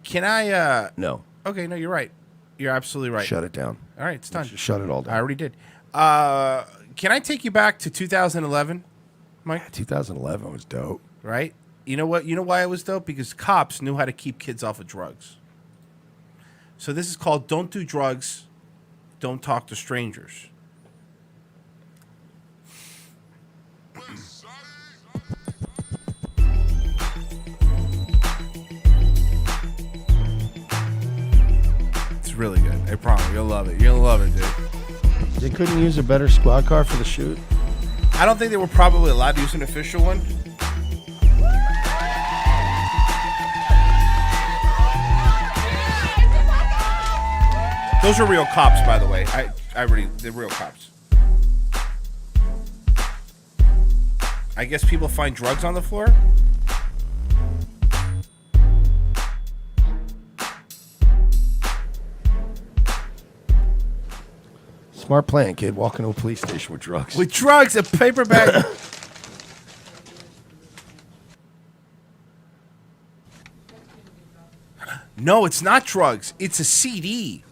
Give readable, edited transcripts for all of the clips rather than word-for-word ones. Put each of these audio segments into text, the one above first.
Can I? No. Okay, no, you're right. You're absolutely right. Shut it down. All right, it's done. Shut it all down. I already did. Can I take you back to 2011, Mike? 2011 was dope. Right? You know what? You know why it was dope? Because cops knew how to keep kids off of drugs. So this is called Don't Do Drugs, Don't Talk to Strangers. It's really good. I promise. You'll love it. You'll love it, dude. They couldn't use a better squad car for the shoot? I don't think they were probably allowed to use an official one. Those are real cops, by the way. They're real cops. I guess people find drugs on the floor. Smart plan, kid. Walk into a police station with drugs. With drugs, a paper bag. No, it's not drugs. It's a CD.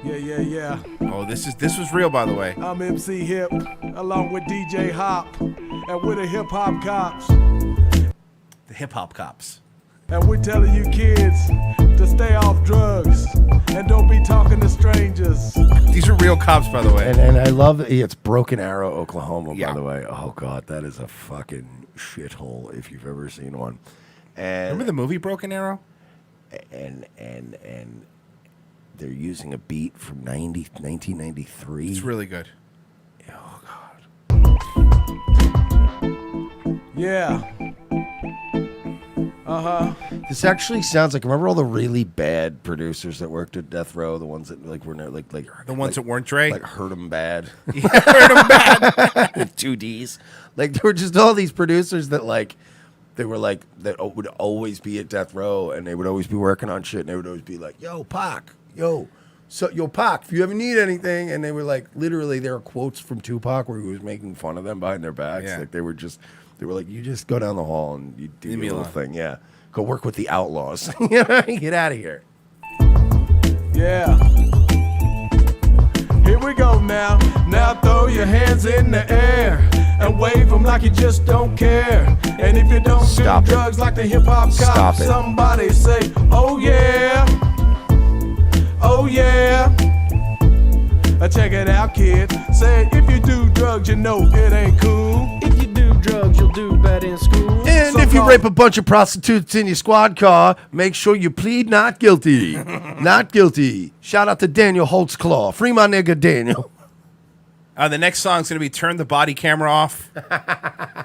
Yeah. Oh, this was real, by the way. I'm MC Hip, along with DJ Hop, and we're the Hip Hop Cops. The Hip Hop Cops. And we're telling you kids to stay off drugs and don't be talking to strangers. These are real cops, by the way. And I love it's Broken Arrow, Oklahoma, Yeah. by the way. Oh, God, that is a fucking shithole if you've ever seen one. And Remember the movie Broken Arrow? And they're using a beat from 1993. It's really good. Oh, God. Yeah. This actually sounds like, remember all the really bad producers that worked at Death Row, the ones that were like The ones that weren't Dre? like hurt 'em bad. Heard 'em bad. With 2 Ds. Like there were just all these producers that that would always be at Death Row, and they would always be working on shit, and they would always be like, "Yo, Pac, yo Pac, if you ever need anything," and they were like, literally, there are quotes from Tupac where he was making fun of them behind their backs. Yeah. Like they were like, "You just go down the hall and you do Leave me your little alone." thing, yeah. Go work with the Outlaws, get out of here." Yeah. Here we go now. Now throw your hands in the air and wave them like you just don't care. And if you don't Stop do it. drugs like the hip hop Stop cops, it. somebody say, "Oh yeah, oh yeah." Check it out, kid. Say if you do drugs, you know it ain't cool. If you do drugs, you'll do bad in school. And if you rape a bunch of prostitutes in your squad car, make sure you plead not guilty. Not guilty. Shout out to Daniel Holtzclaw. Free my nigga Daniel. The next song's going to be Turn the Body Camera Off.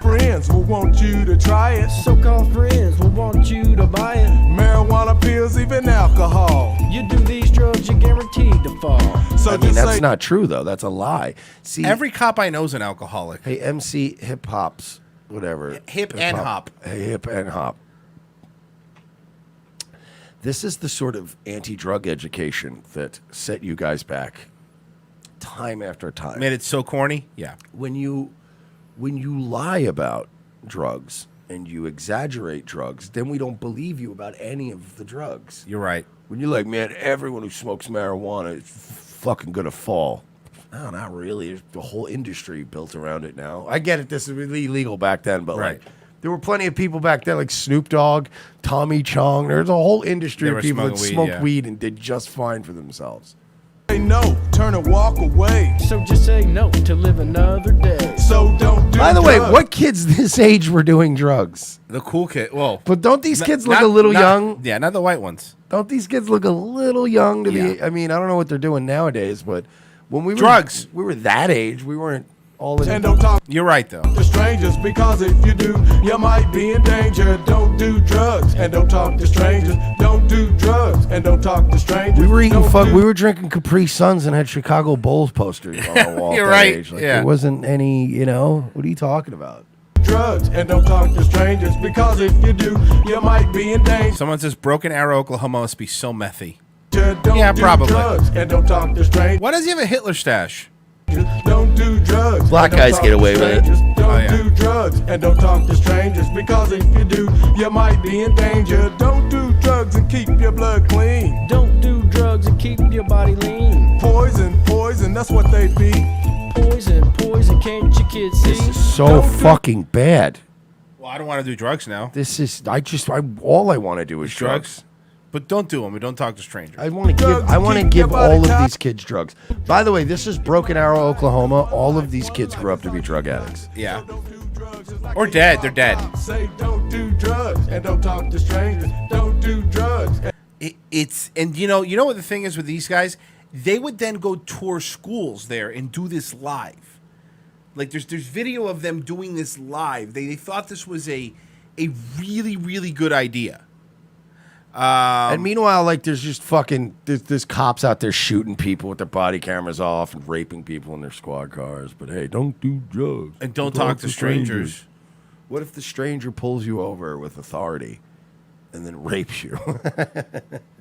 Friends will want you to try it. So-called friends will want you to buy it. Marijuana pills, even alcohol. You do these drugs, you're guaranteed to fall. So I mean, just that's say, not true, though. That's a lie. See, Every cop I know is an alcoholic. hey, MC Hip Hops, whatever. Hip and Hop. Hey, Hip and Hop. This is the sort of anti-drug education that set you guys back time after time. Made it so corny? Yeah. When you lie about drugs and you exaggerate drugs, then we don't believe you about any of the drugs. You're right. When you're like, "Man, everyone who smokes marijuana is fucking gonna fall." No, not really. There's the whole industry built around it now. I get it. This was really illegal back then, but Right. like, there were plenty of people back then, like Snoop Dogg, Tommy Chong. There's a whole industry They of were people that smoking weed, smoked yeah. weed and did just fine for themselves. say no, turn and walk away. So just say no to live another day. So don't do By the way, drugs. what kids this age were doing drugs? The cool kid. Well, But don't these kids look not- a little not- young? Yeah, not the white ones. Don't these kids look a little young to be? Yeah. I mean, I don't know what they're doing nowadays, but when we were Drugs. we were that age. We weren't all in. And don't talk You're right, though. to strangers, because if you do, you might be in danger. Don't do drugs and don't talk to strangers. Don't do drugs and don't talk to strangers. We were eating Don't do We were drinking Capri Suns and had Chicago Bulls posters on the wall. You're at that right, age. Like, yeah. There wasn't any. What are you talking about? drugs and don't talk to strangers, because if you do, you might be in danger. Someone says Broken Arrow, Oklahoma must be so methy. Don't Yeah, do probably. drugs and don't talk to strangers. Why does he have a Hitler stash? Don't do drugs. Black and don't guys talk get to away with it. strangers. Don't Oh, yeah. do drugs. and don't talk to strangers, because if you do, you might be in danger. Don't do drugs and keep your blood clean. Don't do drugs and keep your body lean. Poison, poison, that's what they be. Poison, poison, can't you kids see? So fucking bad. Well, I don't want to do drugs now. This is all I want to do is drugs. But don't do them. And don't talk to strangers. I want to Drugs keep give your body all of tight. these kids drugs. By the way, this is Broken Arrow, Oklahoma. All of these kids grew up to be drug addicts. Yeah. Or dead. They're dead. Say don't do drugs and don't talk to strangers. Don't do drugs. And you know what the thing is with these guys? They would then go tour schools there and do this live. Like there's video of them doing this live. They thought this was a really, really good idea. And meanwhile, like there's just fucking there's cops out there shooting people with their body cameras off and raping people in their squad cars. But hey, don't do drugs And don't talk to strangers. What if the stranger pulls you over with authority and then rapes you?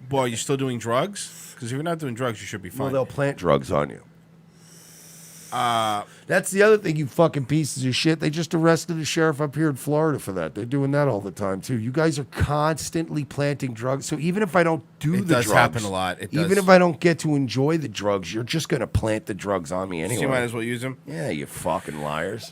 Boy, you're still doing drugs? Because if you're not doing drugs, you should be Well, fine. they'll plant drugs on you. That's the other thing, you fucking pieces of shit. They just arrested a sheriff up here in Florida for that. They're doing that all the time too. You guys are constantly planting drugs. So even if I don't do It the does drugs, happen a lot. It even does. if I don't get to enjoy the drugs, you're just gonna plant the drugs on me So anyway. you might as well use them. Yeah, you fucking liars.